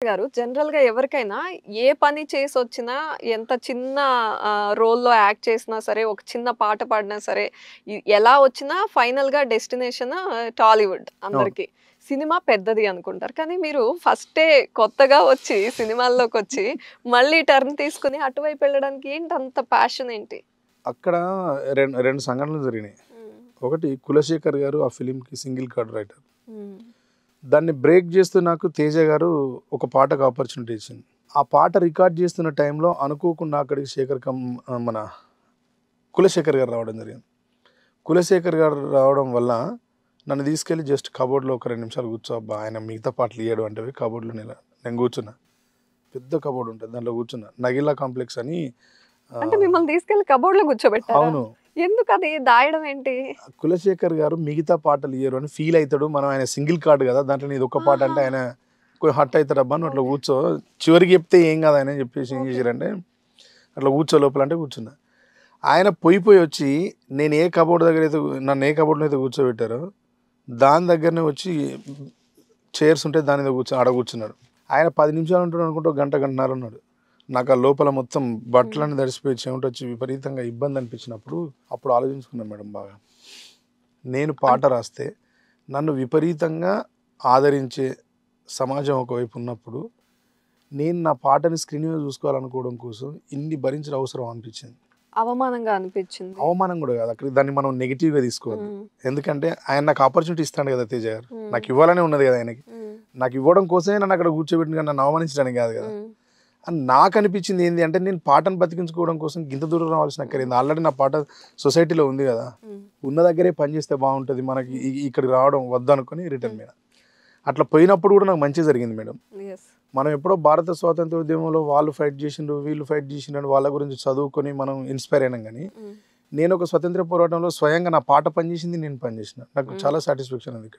గారు జనరల్‌గా ఎవరికైనా ఏ పని చేసొచ్చినా, ఎంత చిన్న రోల్‌లో యాక్ట్ చేసినా సరే, ఒక చిన్న పాట పాడినా సరే, ఎలా వచ్చినా ఫైనల్‌గా డెస్టినేషన్ టాలీవుడ్ అవును. అందరికి. సినిమా పెద్దది అనుకుంటారు. కానీ మీరు ఫస్టే కొత్తగా వచ్చి సినిమాల్లోకొచ్చి మళ్ళీ టర్న్ తీసుకొని అటువైపు వెళ్ళడానికి ఏంటి అంత ప్యాషన్ ఏంటి? అక్కడ 2 సంఘటనలు జరిగినాయి. హ్మ్. ఒకటి 'కులశేఖర్' గారు ఆ ఫిల్మ్‌కి సింగిల్ కార్డ్ రైటర్. హ్మ్. దాన్ని బ్రేక్ చేస్తూ నాకు 'తేజ' గారు ఒక పాటకు ఆపర్చునిటీ ఇచ్చింది. ఆ పాట రికార్డ్ చేస్తున్న టైంలో అనుకోకుండా అక్కడికి మన 'కులశేఖర్' గారు రావడం జరిగింది. 'కులశేఖర్' గారు రావడం వల్ల నన్ను తీసుకెళ్ళి జస్ట్ కబోర్డ్‌లో ఒక 2 నిమిషాలు కూర్చో అబ్బా! ఆయన మిగతా పాటలు ఇయ్యడు అంటే పోయి కబోర్డ్‌లో నేను కూర్చున్నా. పెద్ద కబోర్డ్ ఉంటది. దాంట్లో కూర్చున్నా. 'నగిలా కాంప్లెక్స్' అని అంటే ఆహ్, మిమ్మల్ని తీసుకెళ్ళి కబోర్డ్‌లో కూర్చోబెట్టారా? అవును. ఎందుకది దాయడం ఏంటి? 'కులశేఖర్' గారు మిగతా పాటలు ఇయ్యరు అని ఫీల్ అయితాడు. మనం ఆయన సింగిల్ కార్డ్ కదా! దాంట్లో నీది ఒక్క పాట ఆహా! అంటే ఆయన కొంచెం హర్ట్ అయితాడబ్బా! నువ్వు అట్లా ఓకే. కూర్చో. చివరికి చెప్తే ఏం కాదు ఆయన అని చెప్పేసి ఏం ఓకే. చేశారంటే, అట్లా కూర్చో లోపల అంటే కూర్చున్నా. ఆయన పోయి వచ్చి నేను ఏ కబోర్డ్ దగ్గర అయితే నన్ను ఏ కబోర్డ్‌లో అయితే కూర్చోబెట్టారో, దాని దగ్గరనే వచ్చి చైర్స్ ఉంటే దాని మీద ఆడ కూర్చున్నాడు. ఆయన 10 నిమిషాలు ఉంటాడు అనుకుంటే ఒక గంట, గంటన్నర ఉన్నాడు. నాకు ఆ లోపల మొత్తం హ్మ్. బట్టలన్నీ తడిసిపోయి చెమటొచ్చి విపరీతంగా ఇబ్బంది అనిపించినప్పుడు అప్పుడు ఆలోచించుకున్నాను మేడం బాగా. నేను పాట రాస్తే నన్ను విపరీతంగా ఆదరించే సమాజం ఒకవైపు ఉన్నప్పుడు, నేను నా పాటని స్క్రీన్ మీద చూసుకోవాలనుకోవడం కోసం ఇన్ని భరించడం అవసరం అనిపించింది. అవమానంగా అనిపిచ్చింది. అవమానం కూడా కాదు. అక్కడ దాన్ని మనం నెగెటివ్‌గా తీసుకోవద్దు. హ్మ్. ఎందుకంటే ఆయన నాకు ఆపర్చునిటీ ఇస్తాడు కదా! తేజ గారు. హ్మ్. నాకు ఇవ్వాలనే ఉన్నది కదా ఆయనకి. హ్మ్. నాకు ఇవ్వడం కోసమే నన్ను అక్కడ కూర్చోబెట్టిండు కానీ నన్ను అవమానించడానికి కాదు కదా! హ్మ్. అని నాకు అనిపించింది ఏంది అంటే నేను పాటను బతికించుకోవడం కోసం గింత దూరం రావాల్సిన హ్మ్. అక్కరేంది. ఆల్రెడీ నా పాట సొసైటీలో ఉంది కదా! హ్మ్. ఉన్న దగ్గరే పని చేస్తే బాగుంటది. మనకి హ్మ్. ఇక్కడికి రావడం వద్దనుకొని రిటర్న్ హ్మ్. మీద. అట్లా పోయినప్పుడు కూడా నాకు మంచే జరిగింది మేడం. యెస్. మనం ఎప్పుడో భారత స్వాతంత్ర ఉద్యమంలో వాళ్ళు ఫైట్ చేసిండ్రు, వీళ్ళు ఫైట్ చేసిండ్రు అని వాళ్ళ గురించి చదువుకొని మనం ఇన్‌స్పైర్ అయినాం గానీ, హ్మ్. నేను ఒక స్వతంత్ర పోరాటంలో స్వయంగా నా పాట పనిచేసింది, నేను పనిచేసిన. నాకు హ్మ్. చాలా సాటిస్ఫాక్షన్ ఉంది ఇక్కడ.